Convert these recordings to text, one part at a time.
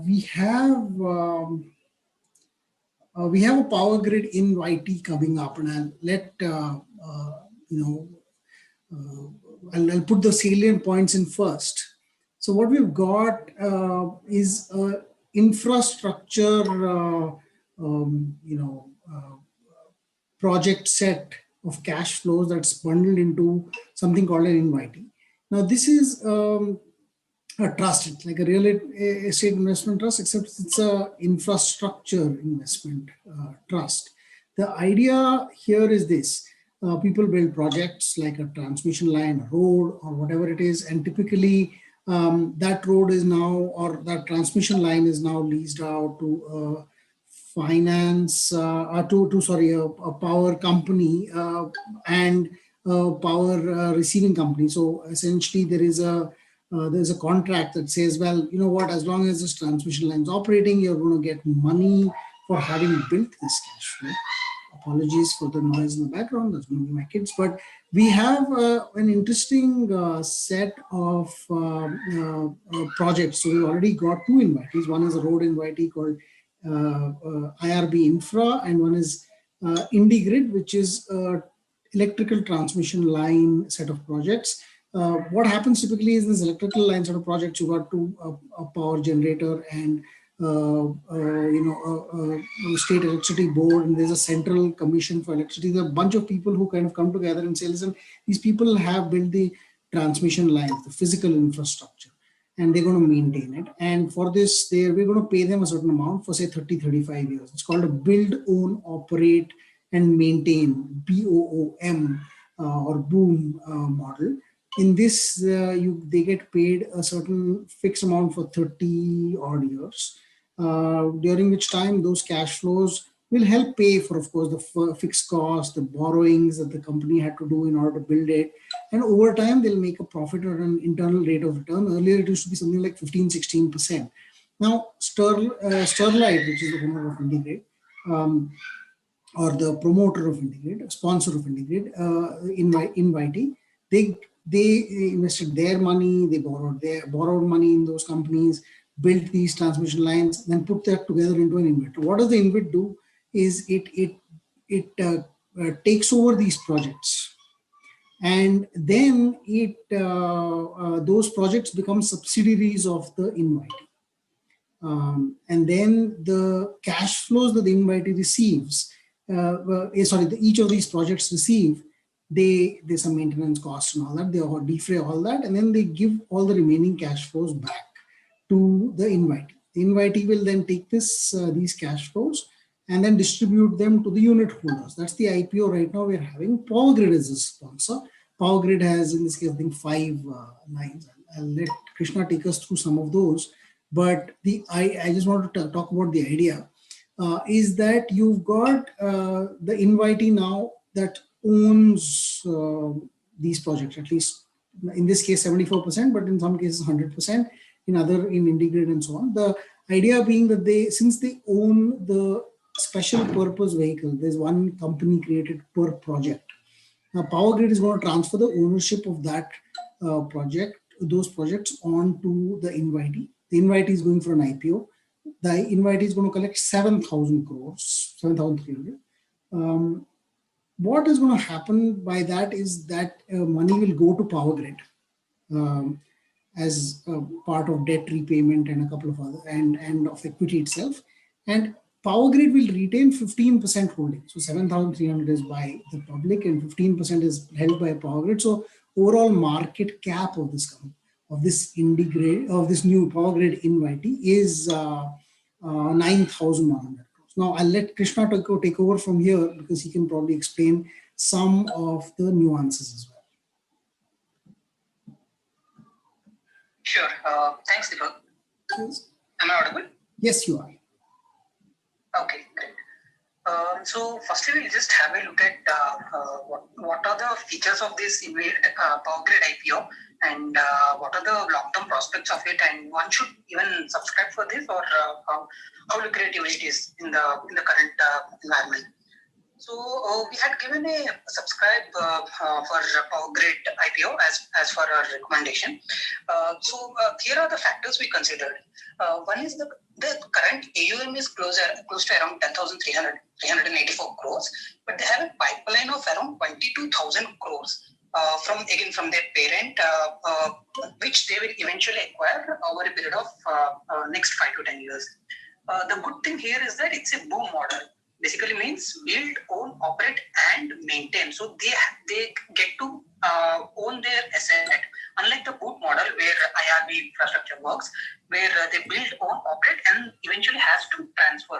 we have a Powergrid InvIT coming up, and I'll let you know. I'll put the salient points in first. So what we've got is a infrastructure, project set of cash flows that's bundled into something called an InvIT. Now this is a trust. It's like a real estate investment trust, except it's a infrastructure investment trust. The idea here is this. People build projects like a transmission line, a road, or whatever it is, and typically that road is now, or that transmission line is now leased out to finance, a power company and a power receiving company. So essentially there's a contract that says, well, you know what, as long as this transmission line is operating, you're going to get money for having built this cash flow. Apologies for the noise in the background, that's going to be my kids. But we have an interesting set of projects. So we already got two InvITs. One is a road InvIT called IRB Infra, and one is IndiGrid, which is electrical transmission line set of projects. What happens typically is this electrical line sort of projects, you got to a power generator and state electricity board, and there's a central commission for electricity. There are a bunch of people who kind of come together and say, listen, these people have built the transmission lines, the physical infrastructure, and they're going to maintain it. And for this, we're going to pay them a certain amount for say 30, 35 years. It's called a build, own, operate, and maintain, BOOM or BOOM model. In this, they get paid a certain fixed amount for 30 odd years, during which time those cash flows will help pay for, of course, the fixed cost, the borrowings that the company had to do in order to build it. And over time, they'll make a profit or an internal rate of return. Earlier, it used to be something like 15, 16%. Now, Sterlite, which is the owner of IndiGrid, or the promoter of IndiGrid, sponsor of IndiGrid, InvIT, they invested their money, they borrowed money in those companies, built these transmission lines, then put that together into an InvIT. What does the InvIT do? Is it takes over these projects, and then those projects become subsidiaries of the InvIT, and then the cash flows that the InvIT receives, each of these projects receive, there's some maintenance costs and all that, they defray all that, and then they give all the remaining cash flows back to the InvIT. The InvIT will then take these cash flows and then distribute them to the unit holders. That's the IPO right now we're having. Powergrid is a sponsor. Powergrid has, in this case, I think 5 lines. I'll let Krishna take us through some of those. But I just want to talk about the idea, is that you've got the InvIT now that owns these projects, at least in this case 74%, but in some cases 100%, in IndiGrid and so on. The idea being that since they own the special purpose vehicle, there's one company created per project. Now Powergrid is going to transfer the ownership of that those projects onto the InvIT. The InvIT is going for an IPO. The InvIT is going to collect 7,000 crores, 7,300. What is going to happen by that is that money will go to Powergrid as part of debt repayment and a couple of other, and of equity itself. And Powergrid will retain 15% holding. So 7,300 is by the public and 15% is held by Powergrid. So overall market cap of this company, of this IndiGrid, of this new Powergrid InvIT is 9,100. Now, I'll let Krishna take over from here because he can probably explain some of the nuances as well. Sure. Thanks, Deepak. Yes. Am I audible? Yes, you are. Okay, great. So firstly, we'll just have a look at what are the features of this Powergrid IPO, and what are the long-term prospects of it, and one should even subscribe for this, or how lucrative it is in the current environment. So we had given a subscribe for Powergrid IPO as for our recommendation. Here are the factors we considered. One is the current AUM is close to around 10,384 crores, but they have a pipeline of around 22,000 crores. From their parent, which they will eventually acquire over a period of next 5 to 10 years. The good thing here is that it's a boom model. Basically means build, own, operate, and maintain. So they get to own their asset. Unlike the boot model where IRB infrastructure works, where they build, own, operate, and eventually has to transfer.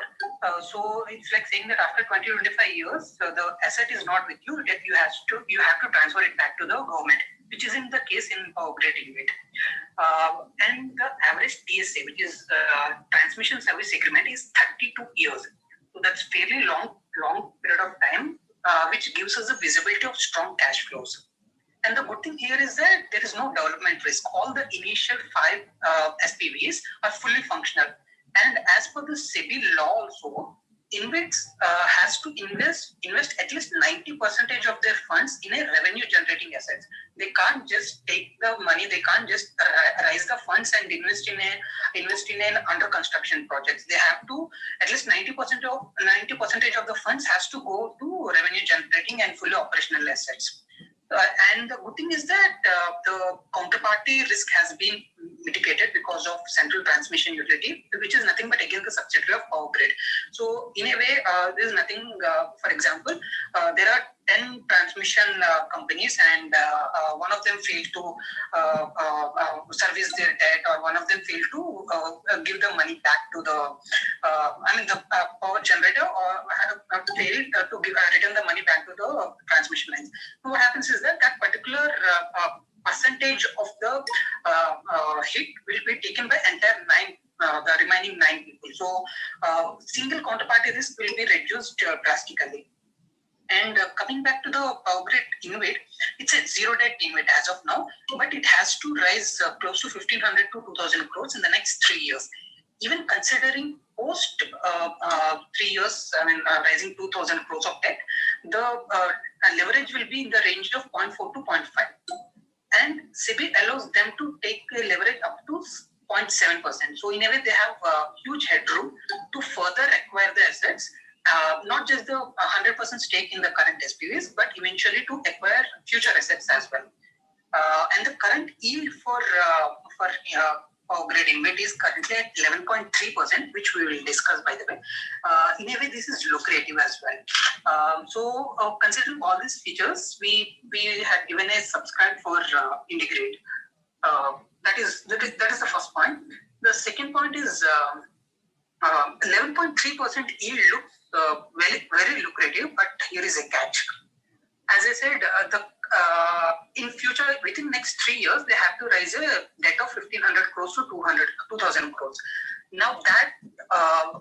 So it's like saying that after 20-25 years, the asset is not with you. You have to transfer it back to the government, which is in the case in Grid InvIT. And the average TSA, which is transmission service agreement, is 32 years. So that's fairly long period of time, which gives us a visibility of strong cash flows. And the good thing here is that there is no development risk. All the initial 5 SPVs are fully functional. And as per the SEBI law also, InvITs has to invest at least 90% of their funds in a revenue generating assets. They can't just take the money, they can't just raise the funds and invest in an under construction projects. They have to at least 90% of the funds has to go to revenue generating and fully operational assets. And the good thing is that the counterparty risk has been mitigated because of central transmission utility, which is nothing but again the subsidiary of Powergrid. So in a way, there is nothing. For example, there are 10 transmission companies, and one of them failed to service their debt, or one of them failed to give the money back to the power generator, or failed to return the money back to the transmission lines. So what happens is that particular percentage of the hit will be taken by the remaining 9 people. So single counterparty risk will be reduced drastically. And coming back to the Powergrid InvIT, it's a zero debt InvIT as of now, but it has to rise close to 1,500 to 2,000 crores in the next 3 years. Even considering post 3 years, rising 2,000 crores of debt, the leverage will be in the range of 0.4 to 0.5. And SEBI allows them to take a leverage up to 0.7%. So in a way, they have huge headroom to further acquire the assets, not just the 100% stake in the current SPVs, but eventually to acquire future assets as well. And the current yield for Powergrid InvIT is currently at 11.3%, which we will discuss, by the way. In a way, this is lucrative as well. Considering all these features, we had given a subscribe for Integrate. That is the first point. The second point is 11.3% yield looks very, very lucrative, but here is a catch. As I said, in future, within next 3 years, they have to raise a debt of 1,500 crores to 2,000 crores. Now that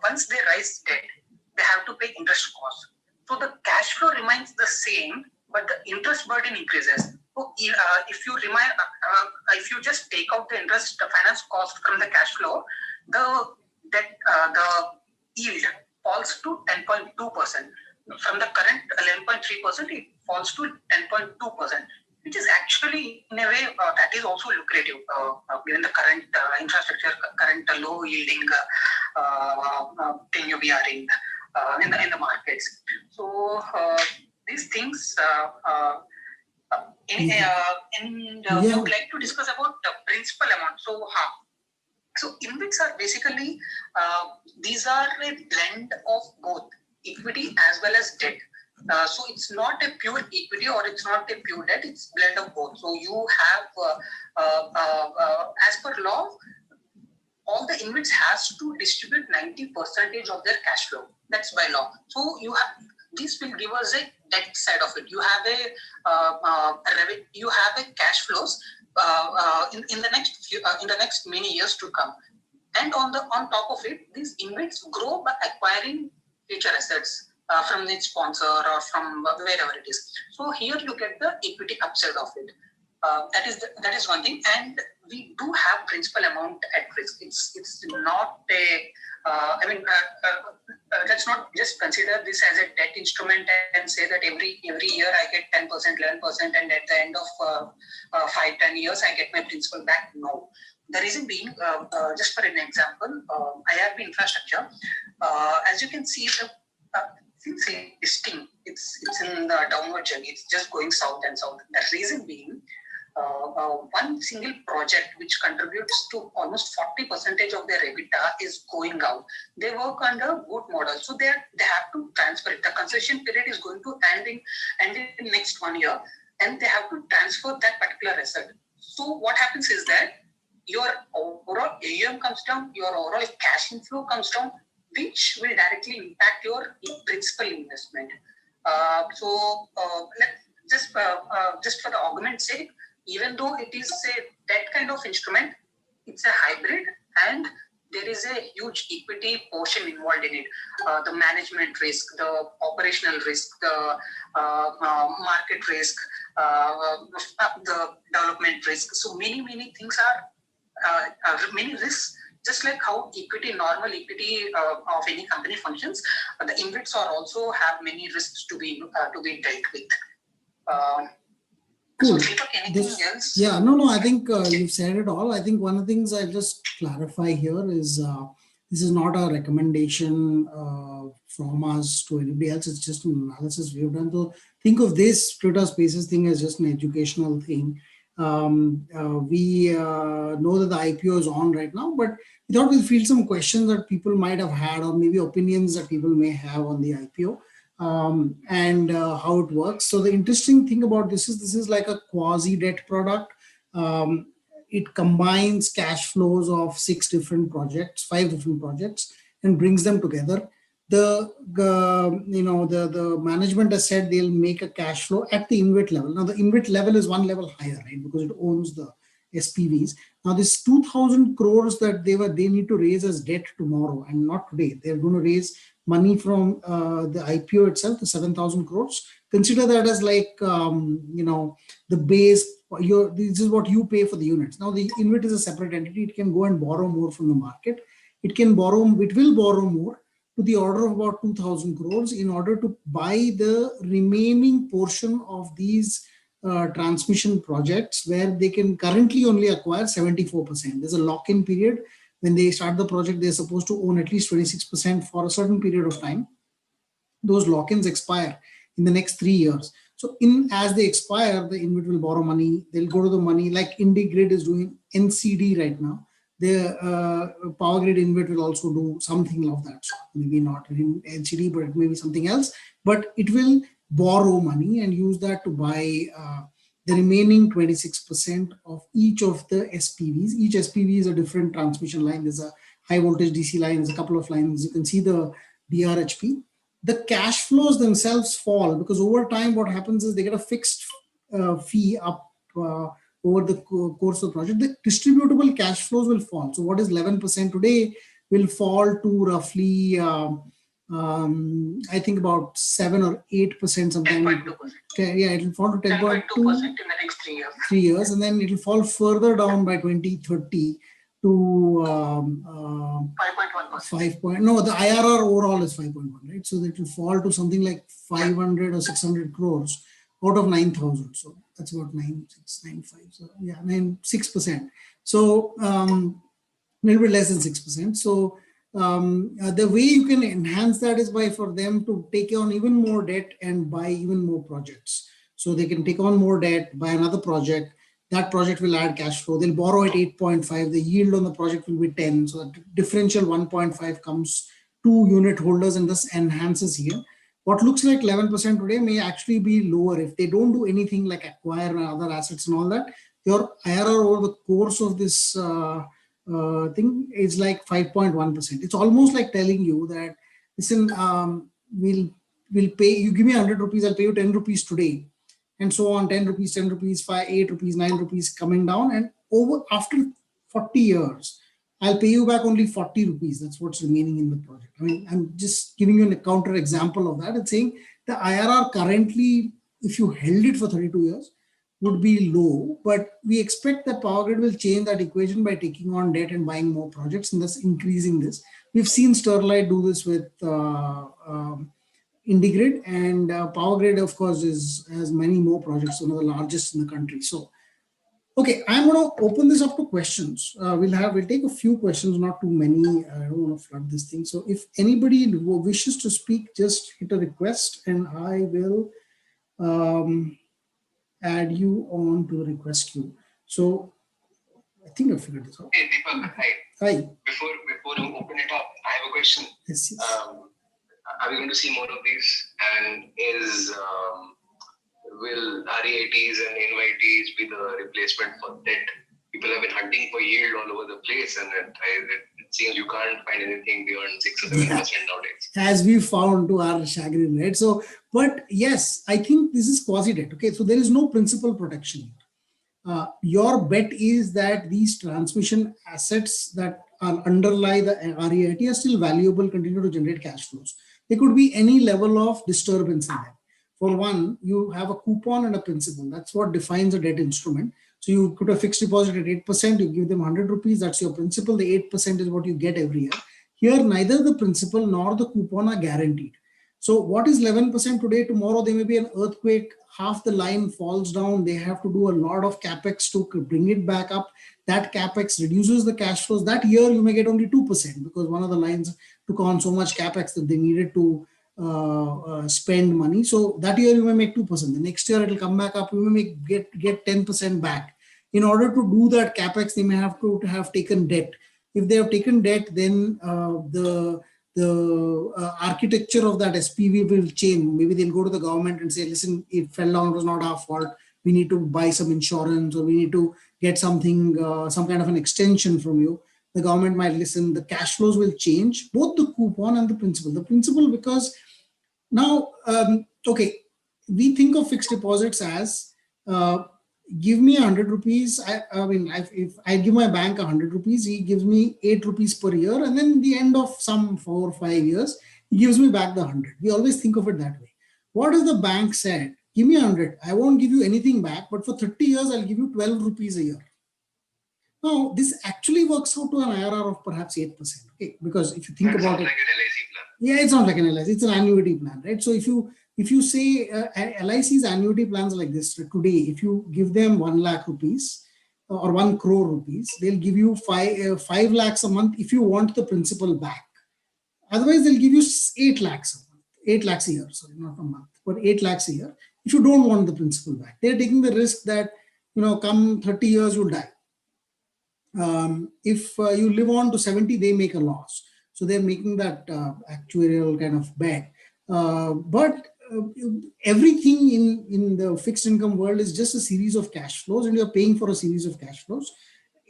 once they raise debt, they have to pay interest costs. So the cash flow remains the same, but the interest burden increases. So if you just take out the finance cost from the cash flow, the yield falls to 10.2%. From the current 11.3%, it falls to 10.2%, which is actually, in a way, that is also lucrative given the current infrastructure, current low yielding thing we are in the markets. So these things, we would like to discuss about the principal amount. So InvITs are basically, these are a blend of both equity as well as debt. So it's not a pure equity or it's not a pure debt, it's blend of both. So you have, as per law, all the InvITs has to distribute 90% of their cash flow. That's by law. So this will give us a debt side of it. You have a cash flows in the next many years to come. And on top of it, these InvITs grow by acquiring future assets from its sponsor or from wherever it is. So here you get the equity upside of it. That is one thing, and we do have principal amount at risk. It's not a let's not just consider this as a debt instrument and say that every year I get 10%, 11%, and at the end of 5-10 years I get my principal back. No. The reason being, just for an example, IRB infrastructure, as you can see, since listing, it's in the downward journey. It's just going south and south. The reason being, one single project which contributes to almost 40% of their EBITDA is going out. They work under good model, so they have to transfer it. The concession period is going to end in next 1 year, and they have to transfer that particular asset. So what happens is that your overall AUM comes down, your overall cash inflow comes down, which will directly impact your principal investment. So just for the argument's sake, even though it is that kind of instrument, it's a hybrid and there is a huge equity portion involved in it. The management risk, the operational risk, the market risk, the development risk. So many things are many risks. Just like how normal equity of any company functions, the InvITs are also have many risks to be dealt with. Cool. So, Deepak, anything else? Yeah, no, I think you've said it all. I think one of the things I'll just clarify here is this is not a recommendation from us to anybody else. It's just an analysis we've done. So think of this Twitter Spaces thing as just an educational thing. We know that the IPO is on right now, but we thought we'll field some questions that people might have had, or maybe opinions that people may have on the IPO. And how it works. So the interesting thing about this is like a quasi debt product. It combines cash flows of 5 different projects, and brings them together. The management has said they'll make a cash flow at the InvIT level. Now the InvIT level is one level higher, right? Because it owns the SPVs. Now this 2,000 crores that they need to raise as debt tomorrow, and not today. They're going to raise money from the IPO itself, the 7,000 crores. Consider that as like, the base, this is what you pay for the units. Now the InvIT is a separate entity. It can go and borrow more from the market. It will borrow more to the order of about 2,000 crores in order to buy the remaining portion of these transmission projects, where they can currently only acquire 74%. There's a lock-in period. When they start the project, they're supposed to own at least 26% for a certain period of time. Those lock-ins expire in the next 3 years. So as they expire, the InvIT will borrow money. They'll go to the money, like Grid is doing NCD right now. The Powergrid InvIT will also do something of that sort. Maybe not in NCD, but it may be something else. But it will borrow money and use that to buy the remaining 26% of each of the SPVs. Each SPV is a different transmission line. There's a high voltage DC line. There's a couple of lines. You can see the DRHP. The cash flows themselves fall because over time, what happens is they get a fixed fee up over the course of the project. The distributable cash flows will fall. So what is 11% today will fall to roughly, I think about 7 or 8% sometime. 10.2%. Yeah, it will fall to 10.2% in the next 3 years. 3 years, and then it will fall further down by 2030 to 5.1%. No, the IRR overall is 5.1, right? So it will fall to something like 500 or 600 crores out of 9,000. So that's about 9,695. So yeah, 6%. So a little bit less than 6%. So the way you can enhance that is by for them to take on even more debt and buy even more projects. So they can take on more debt, buy another project. That project will add cash flow. They'll borrow at 8.5. The yield on the project will be 10. So the differential 1.5 comes to unit holders and thus enhances here. What looks like 11% today may actually be lower if they don't do anything like acquire other assets and all that. Your IRR over the course of this thing is like 5.1%. It's almost like telling you that, listen, we'll pay, you give me 100 rupees, I'll pay you 10 rupees today. And so on, 10 rupees, 10 rupees, 5, 8 rupees, 9 rupees coming down. And after 40 years, I'll pay you back only 40 rupees. That's what's remaining in the project. I mean, I'm just giving you a counter example of that. It's saying the IRR currently, if you held it for 32 years, would be low. But we expect that Powergrid will change that equation by taking on debt and buying more projects and thus increasing this. We've seen Sterlite do this with IndiGrid, and Powergrid, of course, has many more projects, one of the largest in the country. So, okay, I'm going to open this up to questions. We'll take a few questions, not too many. I don't want to flood this thing. So, if anybody wishes to speak, just hit a request, and I will add you on to the request queue. So, I think I figured this out. Hey, Deepak, hi. Hi. Before you open it up, I have a question. Yes. Are we going to see more of these? And will REITs and invitees be the replacement for debt? People have been hunting for yield all over the place, and it seems you can't find anything beyond 6 or 7% nowadays. As we found to our chagrin, right? So, but yes, I think this is quasi-debt. Okay, so there is no principal protection here. Your bet is that these transmission assets that are underlie the REIT are still valuable, continue to generate cash flows. There could be any level of disturbance in them. For one, you have a coupon and a principal. That's what defines a debt instrument. So you put a fixed deposit at 8%, you give them 100 rupees, that's your principal. The 8% is what you get every year. Here, neither the principal nor the coupon are guaranteed. So what is 11% today? Tomorrow there may be an earthquake, half the line falls down. They have to do a lot of capex to bring it back up. That capex reduces the cash flows. That year you may get only 2% because one of the lines took on so much capex that they needed to spend money. So that year you may make 2%. The next year it will come back up. You may get 10% back. In order to do that capex, they may have to have taken debt. If they have taken debt, then the architecture of that SPV will change. Maybe they'll go to the government and say, listen, it fell down, it was not our fault. We need to buy some insurance, or we need to get something, some kind of an extension from you. The government might listen, the cash flows will change, both the coupon and the principal. The principal, because now, okay, we think of fixed deposits as, give me 100 rupees. I mean, if I give my bank 100 rupees, he gives me 8 rupees per year. And then the end of some 4 or 5 years, he gives me back the 100. We always think of it that way. What if the bank said, give me 100, I won't give you anything back, but for 30 years, I'll give you 12 rupees a year. Now, this actually works out to an IRR of perhaps 8%. Okay, because if you think about it, like an LIC plan. Yeah, it's not like an LIC, it's an annuity plan, right? So if you say LIC's annuity plans like this today, if you give them 1 lakh rupees or 1 crore rupees, they'll give you 5 lakhs a month if you want the principal back. Otherwise, they'll give you 8 lakhs a month, 8 lakhs a year, sorry, not a month, but 8 lakhs a year if you don't want the principal back. They're taking the risk that, come 30 years, you'll die. If you live on to 70, they make a loss. So they're making that actuarial kind of bet. But everything in the fixed income world is just a series of cash flows, and you're paying for a series of cash flows.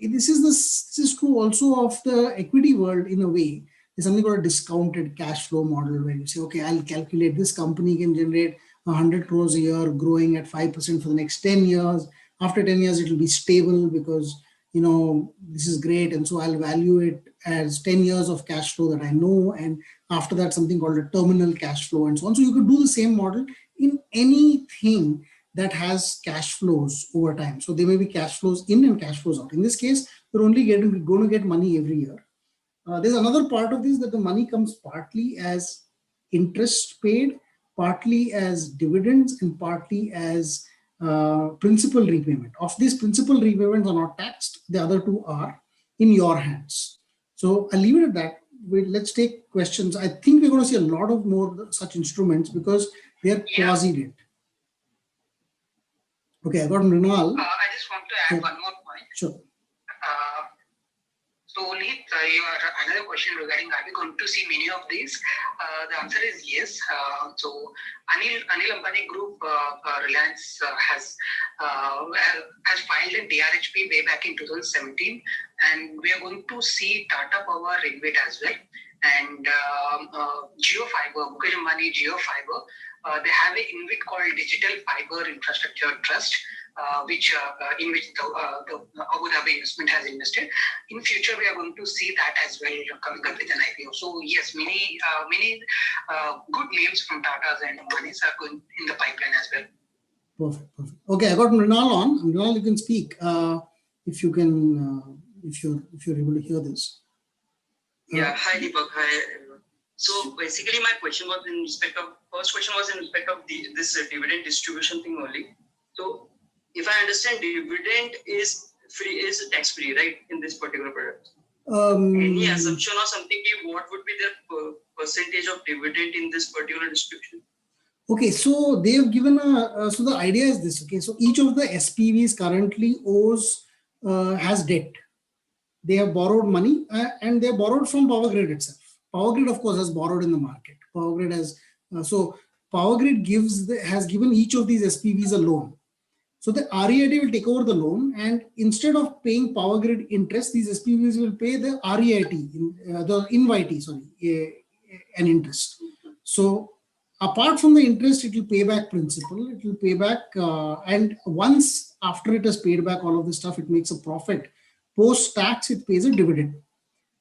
This is true also of the equity world in a way. There's something called a discounted cash flow model where you say, okay, I'll calculate this company can generate 100 crores a year growing at 5% for the next 10 years. After 10 years, it will be stable because this is great. And so I'll value it as 10 years of cash flow that I know. And after that, something called a terminal cash flow and so on. So you could do the same model in anything that has cash flows over time. So there may be cash flows in and cash flows out. In this case, you're only going to get money every year. There's another part of this that the money comes partly as interest paid, partly as dividends, and partly as principal repayment. Of these, principal repayments are not taxed. The other two are in your hands. So I'll leave it at that. Let's take questions. I think we're going to see a lot of more such instruments because they're quasi-debt. Okay, I got Mrinal. I just want to add one more point. Sure. So, Neet, your another question regarding are we going to see many of these? The answer is yes. So, Anil Ambani Group, Reliance has filed a DRHP way back in 2017, and we are going to see Tata Power InvIT as well, and Jio Fiber, Mukesh Ambani Jio Fiber. They have an InvIT called Digital Fiber Infrastructure Trust. In which the Abu Dhabi investment has invested. In future, we are going to see that as well coming up with an IPO. So yes, many good names from Tata's and Ambani's are going in the pipeline as well. Perfect. Okay, I got Mrinal on. Mrinal, you can speak if you can, if you're able to hear this. Yeah, hi Deepak, hi everyone. So basically my question was in respect of, first question was in respect of this dividend distribution thing only. So if I understand, dividend is free, is tax free, right, in this particular product? Any assumption or something, what would be the percentage of dividend in this particular distribution? Okay, so they have given so the idea is this, okay, so each of the SPVs currently has debt. They have borrowed money and they have borrowed from Powergrid itself. Powergrid, of course, has borrowed in the market. Powergrid has, Powergrid has given each of these SPVs a loan. So the REIT will take over the loan, and instead of paying Powergrid interest, these SPVs will pay the REIT, the InvIT, an interest. So apart from the interest, it will pay back principal, it will pay back, and once after it has paid back all of this stuff, it makes a profit. Post tax, it pays a dividend.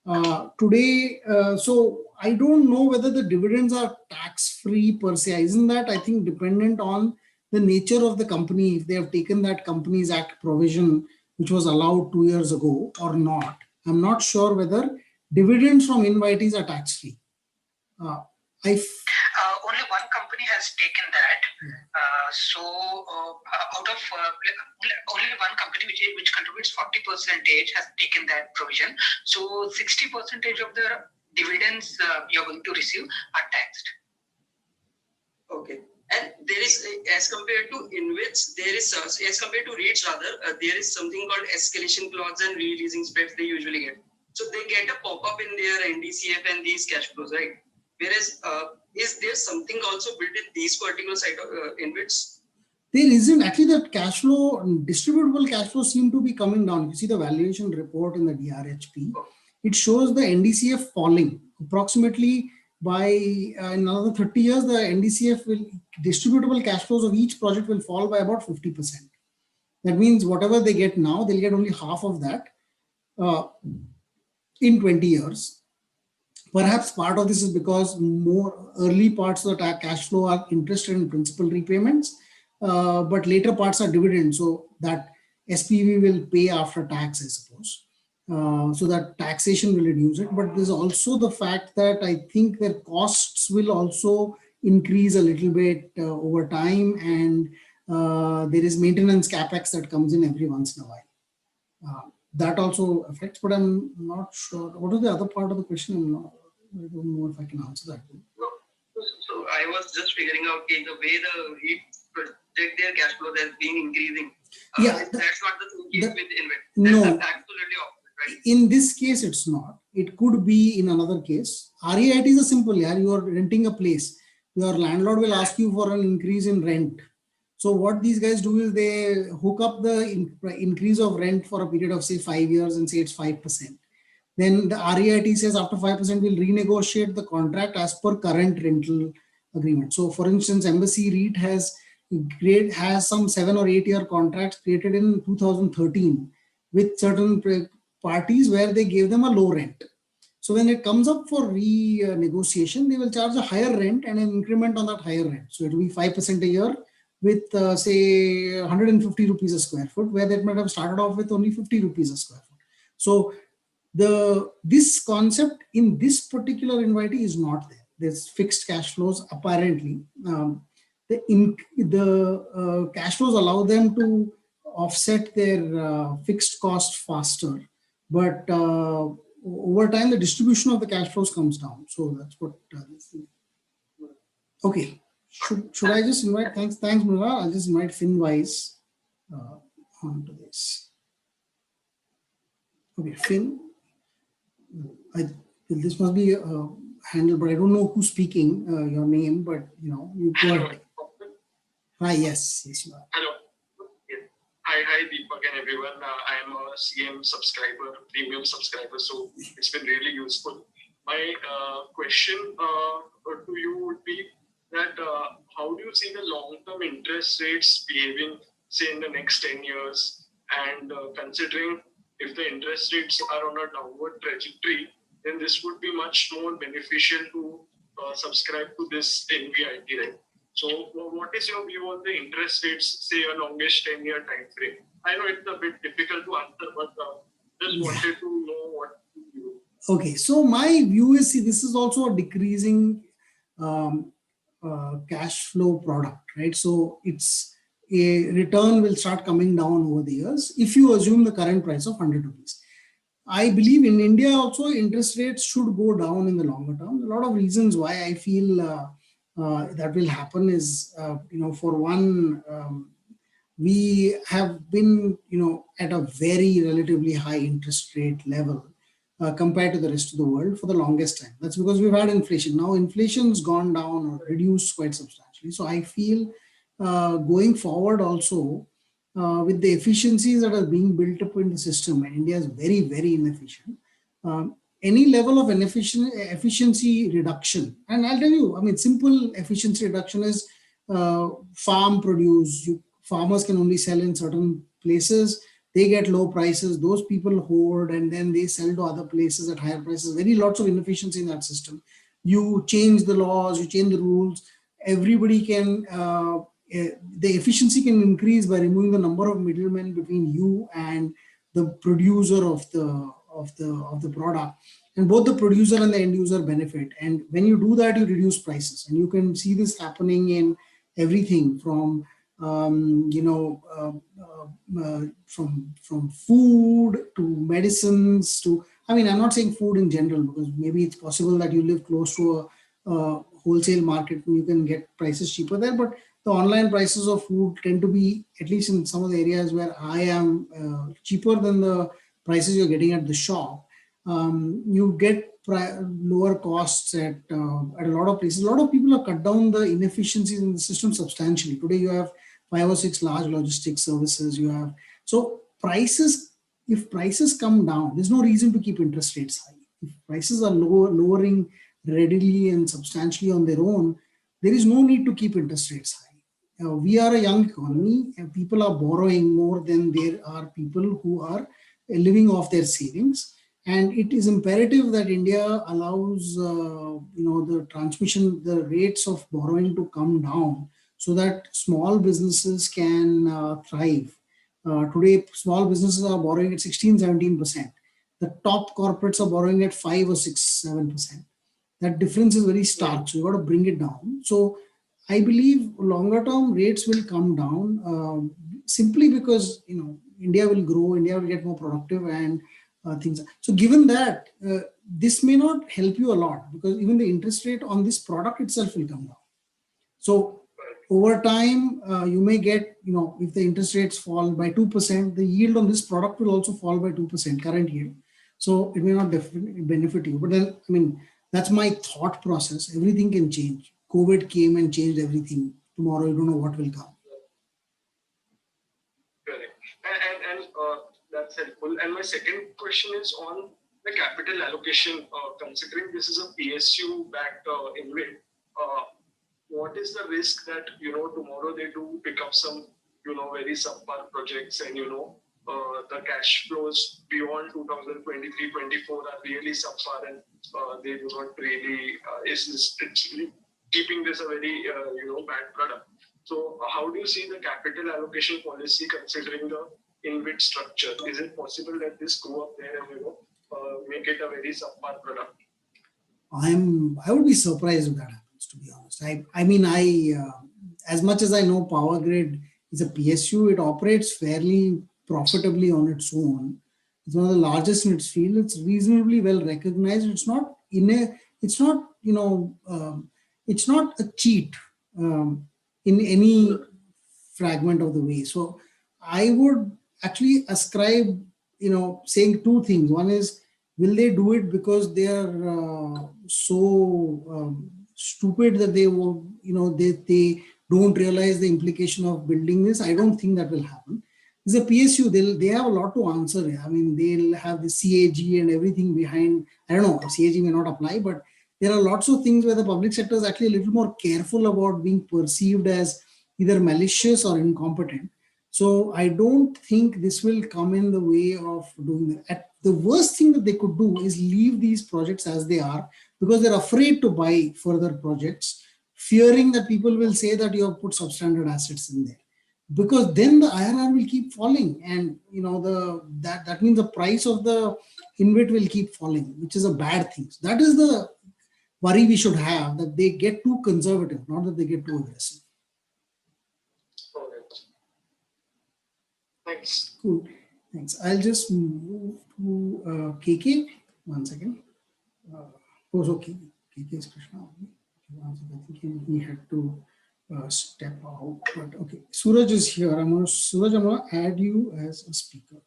So I don't know whether the dividends are tax free per se. Isn't that, I think, dependent on the nature of the company, if they have taken that Companies Act provision, which was allowed 2 years ago or not. I'm not sure whether dividends from invitees are tax free. Only one company has taken that. Out of only one company which contributes 40% has taken that provision. So 60% of the dividends you're going to receive are taxed. Okay. And there is, as compared to InvITs, there is, as compared to REITs rather, there is something called escalation clause and releasing spreads they usually get. So they get a pop-up in their NDCF and these cash flows, right? Whereas, is there something also built in these particular side of InvITs? There isn't. Actually, that cash flow, distributable cash flow seem to be coming down. You see the valuation report in the DRHP. It shows the NDCF falling approximately by another 30 years. The NDCF distributable cash flows of each project will fall by about 50%. That means whatever they get now, they'll get only half of that in 20 years. Perhaps part of this is because more early parts of the cash flow are interest and principal repayments, but later parts are dividends. So that SPV will pay after tax, I suppose. So that taxation will reduce it. But there's also the fact that I think their costs will also increase a little bit over time, and there is maintenance capex that comes in every once in a while. That also affects, but I'm not sure. What is the other part of the question? I don't know if I can answer that. So I was just figuring out the way the REIT project their cash flow has been increasing. That's not the case with InvIT. No. That's absolutely opposite, right? In this case, it's not. It could be in another case. REIT is a simple, you are renting a place. Your landlord will ask you for an increase in rent. So what these guys do is they hook up the increase of rent for a period of say 5 years and say it's 5%. Then the REIT says after 5% we'll renegotiate the contract as per current rental agreement. So for instance, Embassy REIT has some 7 or 8 year contracts created in 2013 with certain parties where they gave them a low rent. So when it comes up for renegotiation, they will charge a higher rent and an increment on that higher rent. So it will be 5% a year with say 150 rupees a square foot, where they might have started off with only 50 rupees a square foot. So this concept in this particular invitee is not there. There's fixed cash flows apparently. The cash flows allow them to offset their fixed cost faster, but over time the distribution of the cash flows comes down. So that's what this is. Okay, should I just invite? Thanks, Mula. I'll just invite FinWise onto this. Okay, Fin. This must be handled, but I don't know who's speaking your name, but you go ahead. Hi, yes, you are. Hello. Hi, Deepak and everyone. I am a CM subscriber, premium subscriber, so it's been really useful. My question to you would be that how do you see the long-term interest rates behaving, say, in the next 10 years? And considering if the interest rates are on a downward trajectory, then this would be much more beneficial to subscribe to this NVIT, right? So what is your view on the interest rates, say a longish 10-year time frame? I know it's a bit difficult to answer, but just wanted to know what you do. Okay, so my view is, see, this is also a decreasing um, cash flow product, right? So it's a return will start coming down over the years if you assume the current price of 100 rupees. I believe in India also interest rates should go down in the longer term. A lot of reasons why I feel that will happen is, for one, we have been, at a very relatively high interest rate level compared to the rest of the world for the longest time. That's because we've had inflation. Now inflation's gone down or reduced quite substantially. So I feel going forward also, with the efficiencies that are being built up in the system, and India is very, very inefficient. Any level of efficiency reduction, and I'll tell you, I mean, simple efficiency reduction is farm produce. Farmers can only sell in certain places. They get low prices. Those people hoard and then they sell to other places at higher prices. Very lots of inefficiency in that system. You change the laws, you change the rules. Everybody can. The efficiency can increase by removing the number of middlemen between you and the producer of the product, and both the producer and the end user benefit. And when you do that, you reduce prices, and you can see this happening in everything from from food to medicines to, I mean, I'm not saying food in general, because maybe it's possible that you live close to a wholesale market and you can get prices cheaper there, but the online prices of food tend to be, at least in some of the areas where I am, cheaper than the prices you're getting at the shop. You get lower costs at a lot of places. A lot of people have cut down the inefficiencies in the system substantially. Today you have 5 or 6 large logistics services. You have, so prices. If prices come down, there's no reason to keep interest rates high. If prices are lowering readily and substantially on their own, there is no need to keep interest rates high. We are a young economy and people are borrowing more than there are people who are living off their savings. And it is imperative that India allows, the rates of borrowing to come down so that small businesses can thrive. Today, small businesses are borrowing at 16-17%. The top corporates are borrowing at 5 or 6, 7%. That difference is very stark. So you got to bring it down. So I believe longer term rates will come down, simply because India will grow, India will get more productive, and things. So given that, this may not help you a lot, because even the interest rate on this product itself will come down. So over time, you may get, if the interest rates fall by 2%, the yield on this product will also fall by 2%, current yield. So it may not definitely benefit you. But then, I mean, that's my thought process. Everything can change. COVID came and changed everything. Tomorrow, you don't know what will come. Correct. And that's helpful. And my second question is on the capital allocation. Considering this is a PSU-backed InvIT, what is the risk that tomorrow they do pick up some very subpar projects, and the cash flows beyond 2023-24 are really subpar, and they do not really it's keeping this a very bad product. So how do you see the capital allocation policy considering the InvIT structure? Is it possible that this go up there and make it a very subpar product? I would be surprised if that happens, to be honest. I mean, as much as I know Powergrid is a PSU, it operates fairly profitably on its own. It's one of the largest in its field. It's reasonably well recognized. It's not it's not a cheat in any fragment of the way. So I would actually ascribe, saying two things. One is, will they do it because they are so stupid that they will, they don't realize the implication of building this? I don't think that will happen. It's a PSU. They have a lot to answer. I mean, they'll have the CAG and everything behind. I don't know, CAG may not apply, but there are lots of things where the public sector is actually a little more careful about being perceived as either malicious or incompetent. So I don't think this will come in the way of doing that. The worst thing that they could do is leave these projects as they are, because they're afraid to buy further projects, fearing that people will say that you have put substandard assets in there. Because then the IRR will keep falling, and that means the price of the InvIT will keep falling, which is a bad thing. So that is the worry we should have, that they get too conservative, not that they get too aggressive. Okay. Thanks. Cool. Thanks. I'll just move to KK. One second. Okay. KK is Krishna. I think he had to step out. But okay. Suraj is here. Suraj, I'm going to add you as a speaker.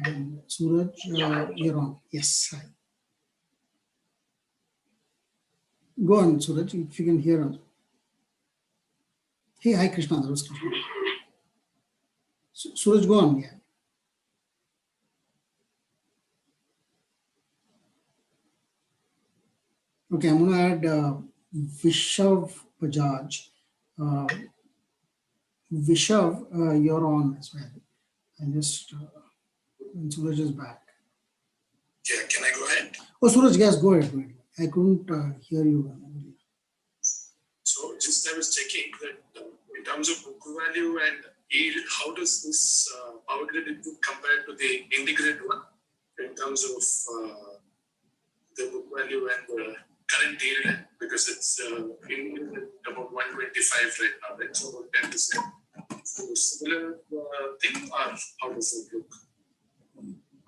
And Suraj, you're on. Yes. Hi. Go on, Suraj, if you can hear us. Hey, hi, Krishna. That was Krishna. Suraj, go on. Yeah. Okay, I'm going to add Vishav Bajaj. Vishav, you're on as well. And just, when Suraj is back. Yeah, can I go ahead? Oh, Suraj, yes, go ahead. Go ahead. I couldn't hear you. So just I was checking that in terms of book value and yield, how does this Powergrid input compare to the integrated one in terms of the book value and the current yield? Because it's in about 125 right now, right? So about 10%. So similar thing, or how does it look?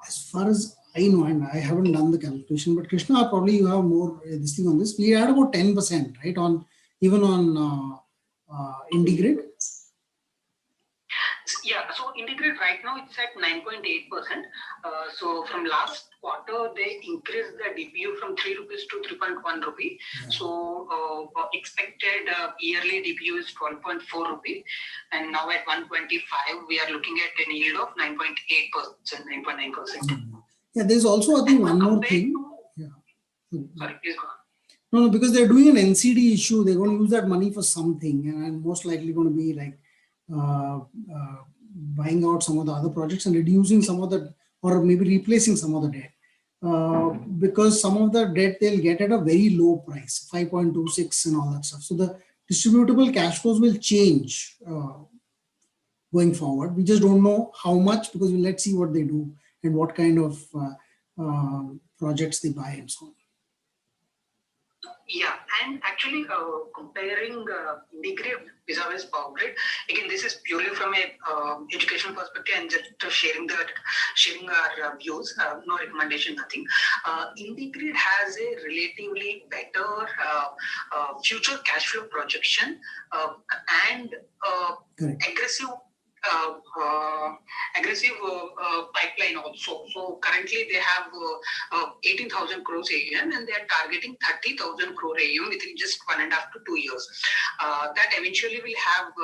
As far as I know, and I haven't done the calculation, but Krishna, probably you have more this thing on this. We had about 10%, right? On even on IndiGrid. Yeah, so IndiGrid right now it's at 9.8%. So from last quarter, they increased the DPU from 3 rupees to 3.1 rupee. Yeah. So expected yearly DPU is 12.4 rupee. And now at 125, we are looking at a yield of 9.8%, 9.9%. Mm-hmm. Yeah, there's also, I think, one more thing. Sorry, please go on. No, because they're doing an NCD issue. They're going to use that money for something, and most likely going to be like buying out some of the other projects and reducing some of the, or maybe replacing some of the debt. Because some of the debt they'll get at a very low price, 5.26 and all that stuff. So the distributable cash flows will change going forward. We just don't know how much, because let's see what they do and what kind of projects they buy and so on. Yeah, and actually comparing IndiGrid vis-a-vis Powergrid, again, this is purely from a educational perspective and just sharing our views, no recommendation, nothing. IndiGrid has a relatively better future cash flow projection and aggressive pipeline also. So currently they have 18,000 crores AUM and they are targeting 30,000 crore AUM within just 1.5 to 2 years. That eventually will have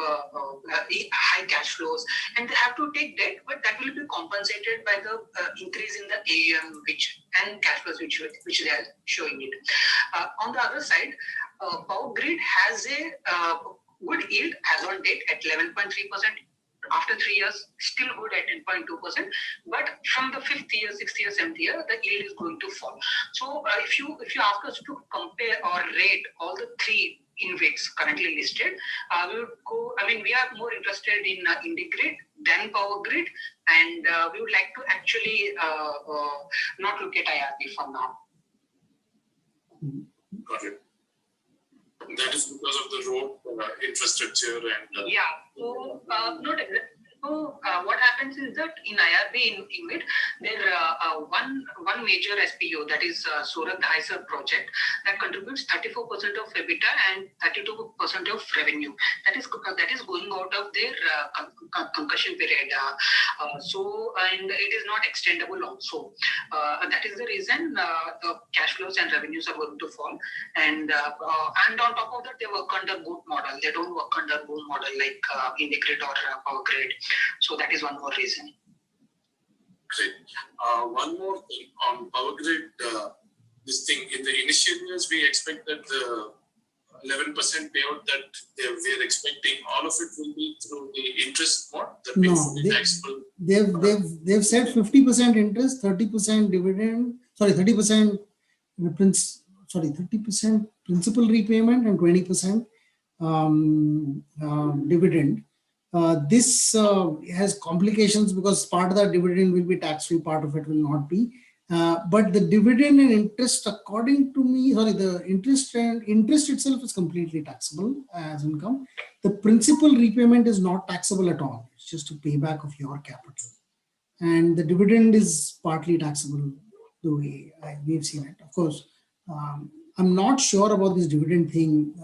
high cash flows, and they have to take debt, but that will be compensated by the increase in the AUM and cash flows which they are showing it. On the other side, Powergrid has a good yield as on date at 11.3%. After 3 years, still good at 10.2%, but from the 5th year, 6th year, 7th year, the yield is going to fall. So if you ask us to compare or rate all the 3 InvITs currently listed, we would go. I mean, we are more interested in IndiGrid than Powergrid, and we would like to actually not look at IRB for now. Got it. That is because of the road infrastructure and yeah. So not exactly. So what happens is that in IRB InvIT, there one major SPO, that is Surat Dahisar project, that contributes 34% of EBITDA and 32% of revenue. That is going out of their concussion period. And it is not extendable also. That is the reason the cash flows and revenues are going to fall. And on top of that, they work under GOAT model. They don't work under GOAT model like IndiGrid or Powergrid. So that is one more reason. Great. One more thing on Powergrid. This thing in the initial years, we expect that the 11% payout that we are expecting, all of it will be through the interest mode. That means taxable. They've said 50% interest, 30% dividend. Sorry, 30% 30% principal repayment and 20% dividend. This has complications because part of that dividend will be tax-free, part of it will not be. But the dividend and interest, according to me, sorry, the interest itself is completely taxable as income. The principal repayment is not taxable at all. It's just a payback of your capital. And the dividend is partly taxable the way we've seen it. Of course, I'm not sure about this dividend thing,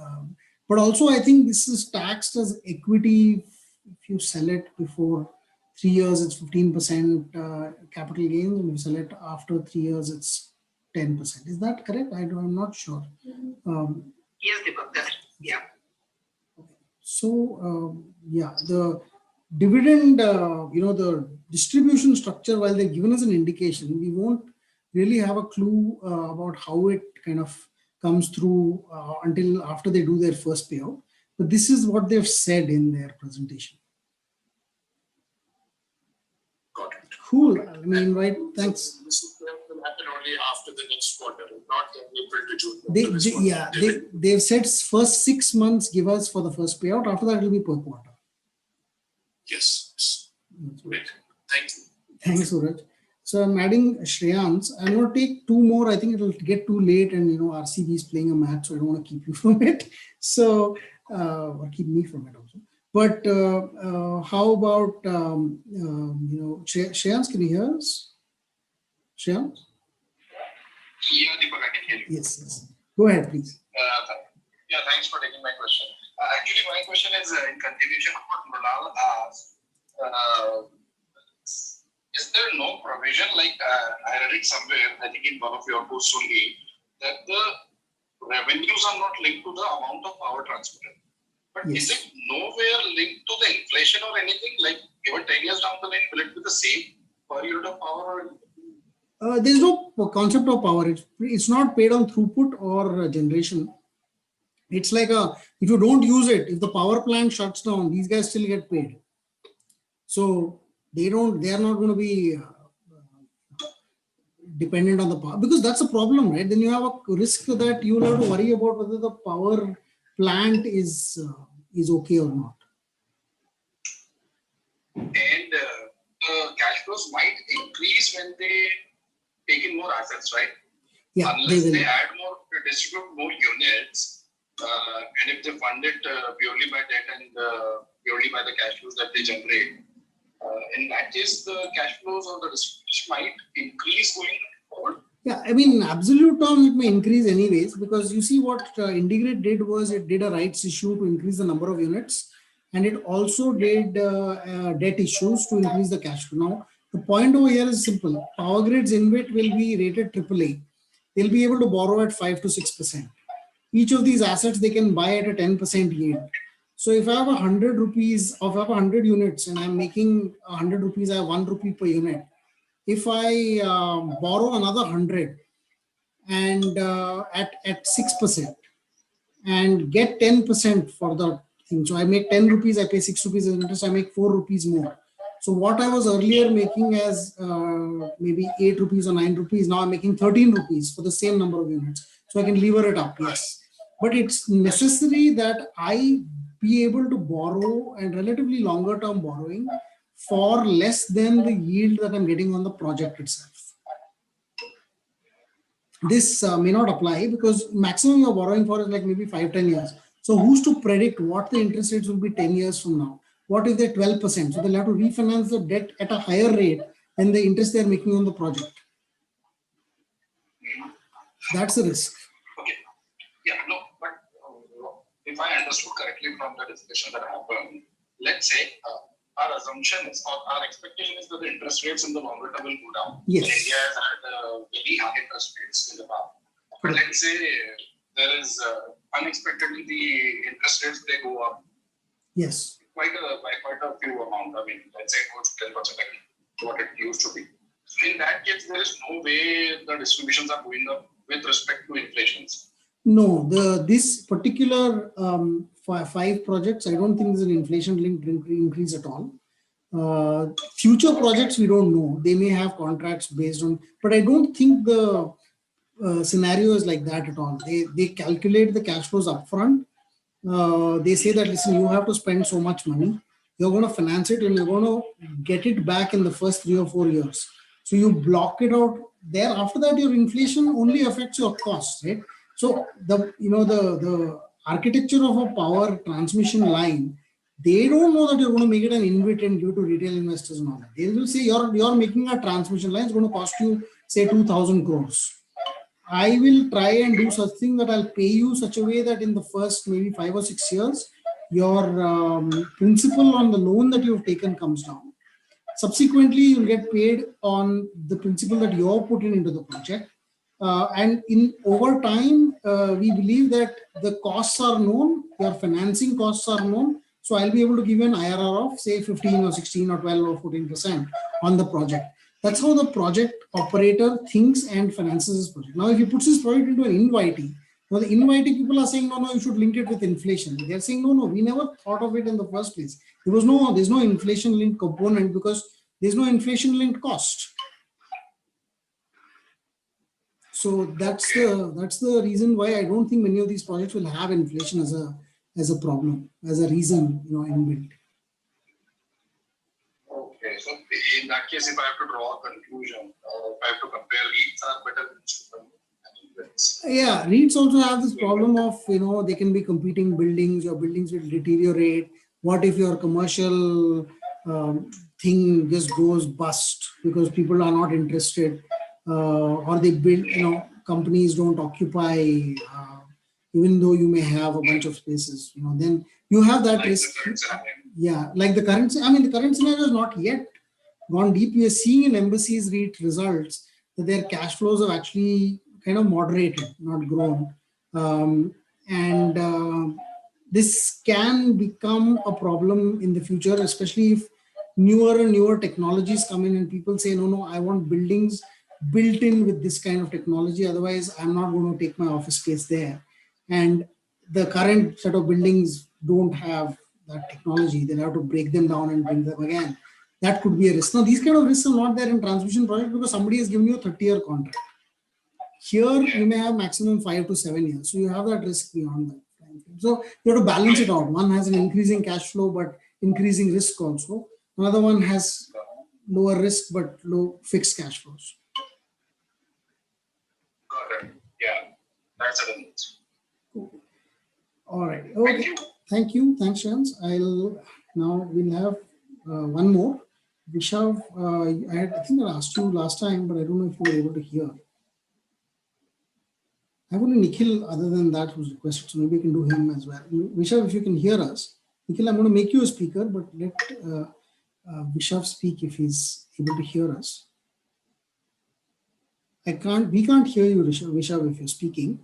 but also I think this is taxed as equity. If you sell it before 3 years, it's 15% capital gains, and if you sell it after 3 years, it's 10%. Is that correct? I'm not sure. Yes, Deepak, that's yeah. So yeah, the dividend, the distribution structure, while they're given as an indication, we won't really have a clue about how it kind of comes through until after they do their first payout. But this is what they've said in their presentation. Got it. Cool. I mean, right? Thanks. This will happen only after the next quarter, not in April to June. They've said first 6 months give us for the first payout. After that, it'll be per quarter. Yes. Great. Thank you. Thanks, Suraj. So I'm adding Shreyans. I'm going to take 2 more. I think it'll get too late, and RCB is playing a match, so I don't want to keep you from it. So or keep me from it also. But how about Shreyans? Can you hear us? Shreyans? Yeah, Deepak, I can hear you. Yes. Go ahead, please. Yeah, thanks for taking my question. Actually, my question is in continuation of what Mrunal asked. Is there no provision, like I read it somewhere, I think in one of your posts only, that the revenues are not linked to the amount of power transmitted? But Yes. Is it nowhere linked to the inflation or anything? Like even 10 years down the line, will it be the same per unit of power? Or There's no concept of power. It's not paid on throughput or generation. It's like if you don't use it, if the power plant shuts down, these guys still get paid. So they are not going to be dependent on the power, because that's a problem, right? Then you have a risk that you will have to worry about whether the power plant is okay or not. And the cash flows might increase when they take in more assets, right? Yeah, Unless they add more, distribute more units, and if they fund it purely by debt and purely by the cash flows that they generate, in that case, the cash flows or the distribution might increase going forward. Yeah, I mean, in absolute terms, it may increase anyways, because you see what IndiGrid did was it did a rights issue to increase the number of units, and it also did debt issues to increase the cash flow. Now, the point over here is simple. Powergrid's InvIT will be rated AAA. They'll be able to borrow at 5 to 6%. Each of these assets they can buy at a 10% yield. So if I have 100 rupees, or if I have 100 units and I'm making 100 rupees, I have 1 rupee per unit. If I borrow another 100 and at 6% and get 10% for the thing, so I make 10 rupees, I pay 6 rupees as interest, I make 4 rupees more. So what I was earlier making as maybe 8 rupees or 9 rupees, now I'm making 13 rupees for the same number of units. So I can lever it up, yes. But it's necessary that I be able to borrow and relatively longer term borrowing for less than the yield that I'm getting on the project itself. This may not apply because maximum you're borrowing for is like maybe 5-10 years. So who's to predict what the interest rates will be 10 years from now? What if they're 12%? So they'll have to refinance the debt at a higher rate than the interest they're making on the project. That's the risk. Okay. Yeah, no, but if I understood correctly from the discussion that happened, let's say our assumption is, or our expectation is that the interest rates in the longer term will go down. Yes. India has had very high interest rates in the past. But let's say there is unexpectedly the interest rates, they go up. Yes. By quite a few amount. I mean, let's say it goes to 10% like what it used to be. So in that case, there is no way the distributions are going up with respect to inflations. No, this particular 5 projects, I don't think there's an inflation-linked increase at all. Future projects, we don't know. They may have contracts based on, but I don't think the scenario is like that at all. They calculate the cash flows upfront. They say that, listen, you have to spend so much money. You're going to finance it and you're going to get it back in the first 3 or 4 years. So you block it out there. After that, your inflation only affects your costs, right? So the architecture of a power transmission line, they don't know that you're going to make it an InvIT and give to retail investors and all that. They will say you're making a transmission line, it's going to cost you say 2,000 crores. I will try and do such thing that I'll pay you such a way that in the first maybe 5 or 6 years, your principal on the loan that you've taken comes down. Subsequently, you'll get paid on the principal that you're putting into the project. And in over time, we believe that the costs are known, your financing costs are known. So I'll be able to give you an IRR of say 15 or 16 or 12 or 14% on the project. That's how the project operator thinks and finances his project. Now, if he puts his project into an InvIT, now the InvIT people are saying, no, you should link it with inflation. They're saying, no, we never thought of it in the first place. There's no inflation linked component because there's no inflation linked cost. So that's the reason why I don't think many of these projects will have inflation as a problem, as a reason, inbuilt. Okay, so in that case, if I have to draw a conclusion, if I have to compare REITs are better than InvITs. Yeah, REITs also have this problem of, they can be competing buildings, your buildings will deteriorate. What if your commercial thing just goes bust because people are not interested, or they build, companies don't occupy, even though you may have a bunch of spaces, then you have that risk. Yeah, like the current scenario is not yet gone deep. We are seeing in embassies REIT results that their cash flows have actually kind of moderated, not grown. And this can become a problem in the future, especially if newer and newer technologies come in and people say, no, I want buildings built in with this kind of technology. Otherwise, I'm not going to take my office space there. And the current set of buildings don't have that technology. They'll have to break them down and bring them again. That could be a risk. Now, these kind of risks are not there in transmission projects because somebody has given you a 30-year contract. Here, you may have maximum 5 to 7 years. So you have that risk beyond that. So you have to balance it out. One has an increasing cash flow, but increasing risk also. Another one has lower risk, but low fixed cash flows. Got it. Yeah, that's it. Cool. All right. Okay. Thank you. Thanks, Shams. We'll have one more. Vishav, I think I asked you last time, but I don't know if you were able to hear. I have only Nikhil other than that who's requested, so maybe I can do him as well. Vishav, if you can hear us. Nikhil, I'm going to make you a speaker, but let Vishav speak if he's able to hear us. We can't hear you, Vishav, if you're speaking.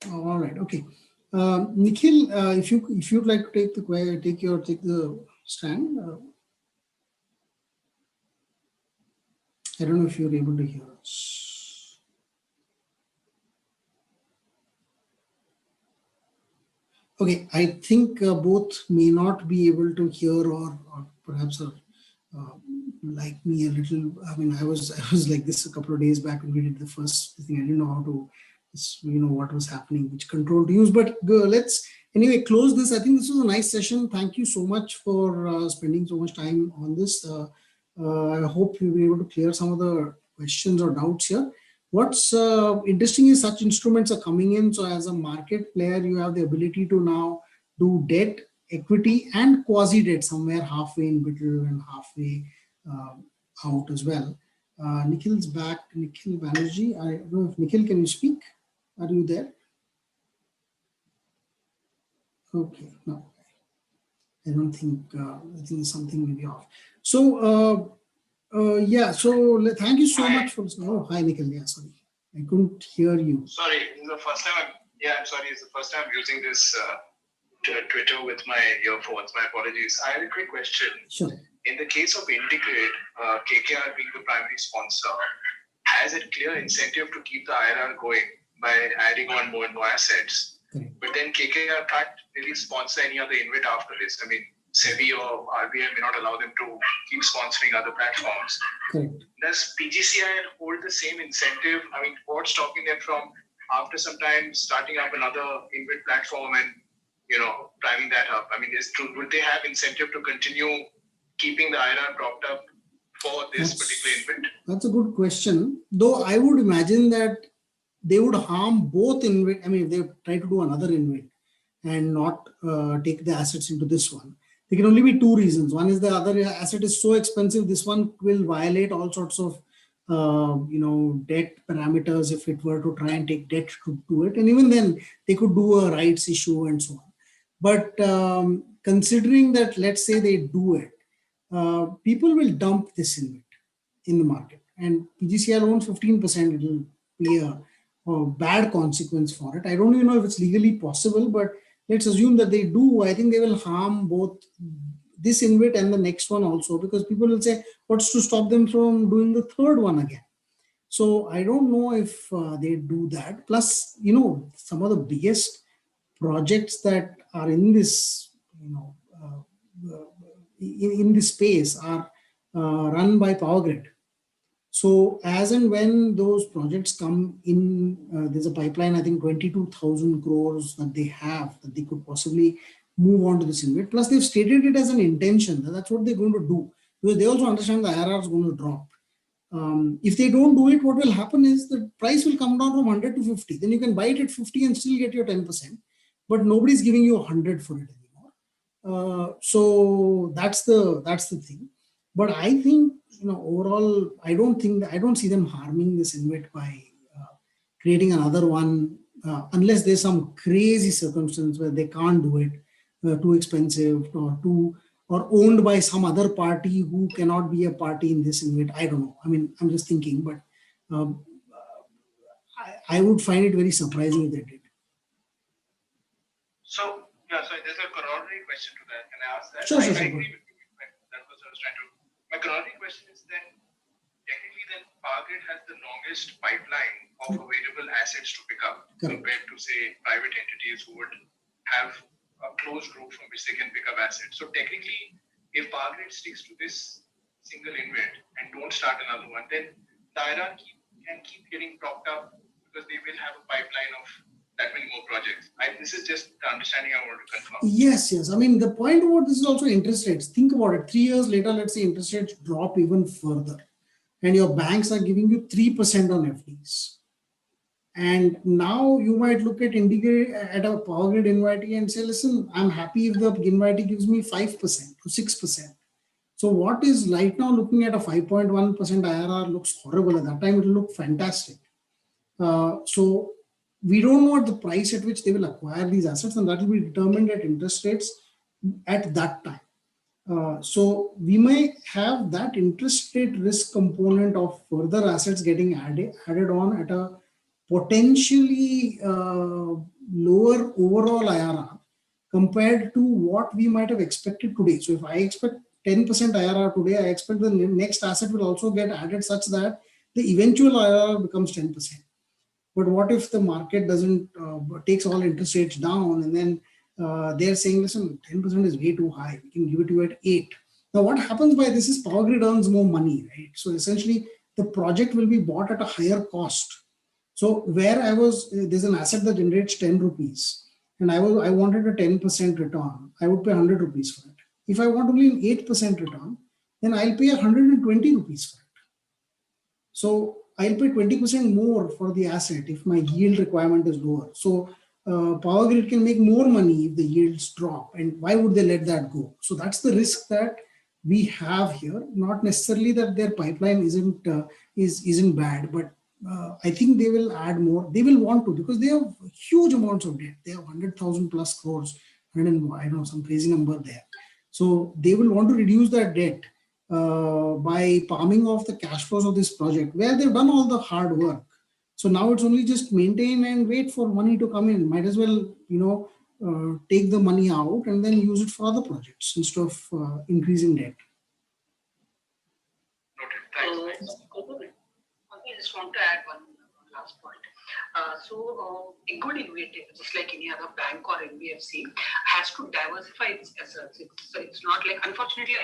All right, okay. Nikhil, if you'd like to take the stand. I don't know if you're able to hear us. Okay, I think both may not be able to hear or perhaps like me a little. I mean, I was like this a couple of days back when we did the first thing. I didn't know how to, what was happening, which control to use. But let's anyway close this. I think this was a nice session. Thank you so much for spending so much time on this. I hope you'll be able to clear some of the questions or doubts here. What's interesting is such instruments are coming in. So as a market player, you have the ability to now do debt, equity, and quasi-debt somewhere halfway in middle and halfway out as well. Nikhil's back. Nikhil Banerjee. I don't know if Nikhil, can you speak? Are you there? Okay, no. I don't think, I think something may be off. So, so thank you so much for, hi Nikhil, yeah, sorry. I couldn't hear you. Sorry, it's the first time I'm the first time I'm using this Twitter with my earphones. My apologies. I have a quick question. Sure. In the case of Integrate, KKR being the primary sponsor, has a clear incentive to keep the IRR going by adding on more and more assets. Correct. But then KKR can't really sponsor any other InvIT after this. I mean, SEBI or RBI may not allow them to keep sponsoring other platforms. Correct. Does PGCIL hold the same incentive? I mean, what's stopping them from, after some time, starting up another InvIT platform and, driving that up? I mean, would they have incentive to continue keeping the IRR propped up for this particular InvIT? That's a good question. Though I would imagine that they would harm both InvIT. I mean, if they try to do another InvIT and not take the assets into this one, there can only be two reasons. One is the other asset is so expensive, this one will violate all sorts of debt parameters if it were to try and take debt to do it. And even then, they could do a rights issue and so on. But considering that, let's say they do it, people will dump this InvIT in the market. And PGCR owns 15%, it will be a bad consequence for it. I don't even know if it's legally possible, but let's assume that they do. I think they will harm both this InvIT and the next one also, because people will say, what's to stop them from doing the third one again? So I don't know if they do that. Plus, some of the biggest projects that are in this, in this space are run by Powergrid. So as and when those projects come in, there's a pipeline, I think 22,000 crores that they have, that they could possibly move on to this InvIT. Plus they've stated it as an intention, that's what they're going to do, because they also understand the IRR is going to drop. If they don't do it, what will happen is the price will come down from 100 to 50. Then you can buy it at 50 and still get your 10%, but nobody's giving you 100 for it anymore. So that's the thing. But I think, overall, I don't see them harming this InvIT by creating another one, unless there's some crazy circumstance where they can't do it, too expensive or owned by some other party who cannot be a party in this InvIT. I don't know. I mean, I'm just thinking, but I would find it very surprising if they did. So, there's a corollary question to that. Can I ask that? Sure. I agree with you. That was what I was trying to. My corollary question is then, technically, then Powergrid has the longest pipeline of available assets to pick up compared to, say, private entities who would have a closed group from which they can pick up assets. So technically, if Powergrid sticks to this single InvIT and don't start another one, then the IRR can keep getting propped up because they will have a pipeline of that many more projects. This is just the understanding I want to confirm. Yes. I mean, the point about this is also interest rates. Think about it. 3 years later, let's say interest rates drop even further, and your banks are giving you 3% on FDs. And now you might look at a Powergrid InvIT and say, listen, I'm happy if the InvIT gives me 5% to 6%. So what is right now looking at a 5.1% IRR looks horrible. At that time, it will look fantastic. So we don't know what the price at which they will acquire these assets, and that will be determined at interest rates at that time. So we may have that interest rate risk component of further assets getting added on at a potentially lower overall IRR compared to what we might have expected today. So if I expect 10% IRR today, I expect the next asset will also get added such that the eventual IRR becomes 10%. But what if the market doesn't takes all interest rates down, and then they're saying, listen, 10% is way too high, we can give it to you at 8. Now what happens by this is Powergrid earns more money, right? So essentially the project will be bought at a higher cost. So where there's an asset that generates 10 rupees and I wanted a 10% return, I would pay 100 rupees for it. If I want only an 8% return, then I'll pay 120 rupees for it. So I'll pay 20% more for the asset if my yield requirement is lower. So Powergrid can make more money if the yields drop. And why would they let that go? So that's the risk that we have here. Not necessarily that their pipeline isn't bad, but I think they will add more. They will want to, because they have huge amounts of debt. They have 100,000 plus crores, and I don't know, some crazy number there. So they will want to reduce that debt by palming off the cash flows of this project where they've done all the hard work. So now it's only just maintain and wait for money to come in. Might as well, take the money out and then use it for other projects instead of increasing debt. Noted. Thanks. I just want to add one last point. A good InvIT, just like any other bank or NBFC, has to diversify its assets. So it's not like, unfortunately,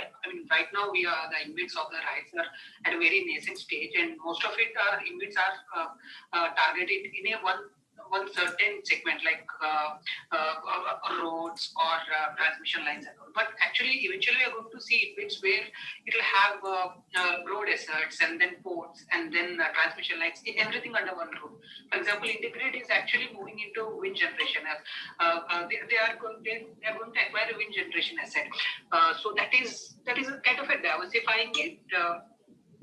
right now the InvITs of the RISE are at a very nascent stage, and most of it InvITs are targeted in a one certain segment like roads or transmission lines and all. But actually, eventually, we are going to see bits where it will have road assets and then ports and then transmission lines, everything under one roof. For example, Integrate is actually moving into wind generation as they are going to acquire a wind generation asset. So that is a kind of a diversifying it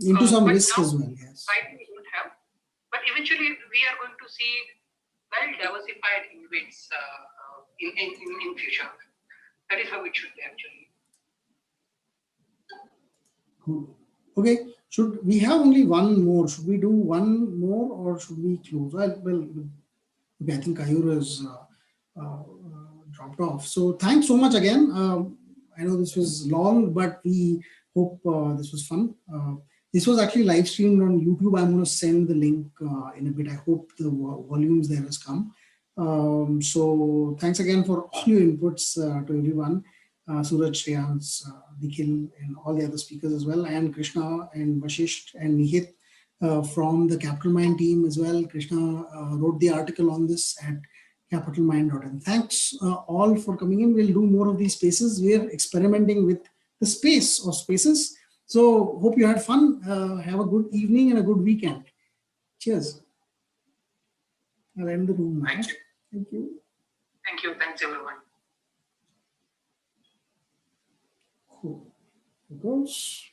into some but risk now, as well. Yes. right, we don't have. But eventually, we are going to see well diversified InvITs in future. That is how it should be actually. Cool. Okay. Should we have only one more? Should we do one more or should we close? Well, okay, I think Kayur is dropped off. So thanks so much again. I know this was long, but we hope this was fun. This was actually live streamed on YouTube. I'm going to send the link in a bit. I hope the volumes there has come. So thanks again for all your inputs to everyone. Suraj, Shreyans, Nikhil, and all the other speakers as well, and Krishna and Vashisht and Nihit from the Capital Mind team as well. Krishna wrote the article on this at capitalmind.in. Thanks all for coming in. We'll do more of these spaces. We're experimenting with the space of spaces. So hope you had fun. Have a good evening and a good weekend. Cheers. I'll end the room now. Thank you. Thank you. Thank you. Thanks, everyone. Cool. Here goes.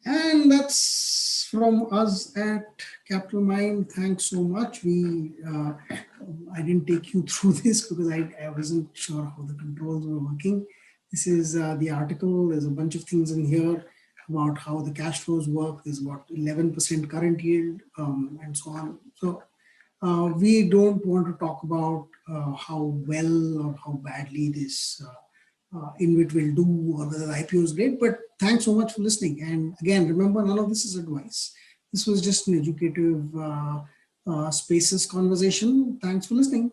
And that's from us at Capital Mind. Thanks so much. I didn't take you through this because I wasn't sure how the controls were working. This is the article. There's a bunch of things in here about how the cash flows work. There's about 11% current yield and so on. So we don't want to talk about how well or how badly this InvIT will do or whether the IPO is great, but thanks so much for listening. And again, remember, none of this is advice. This was just an educative spaces conversation. Thanks for listening.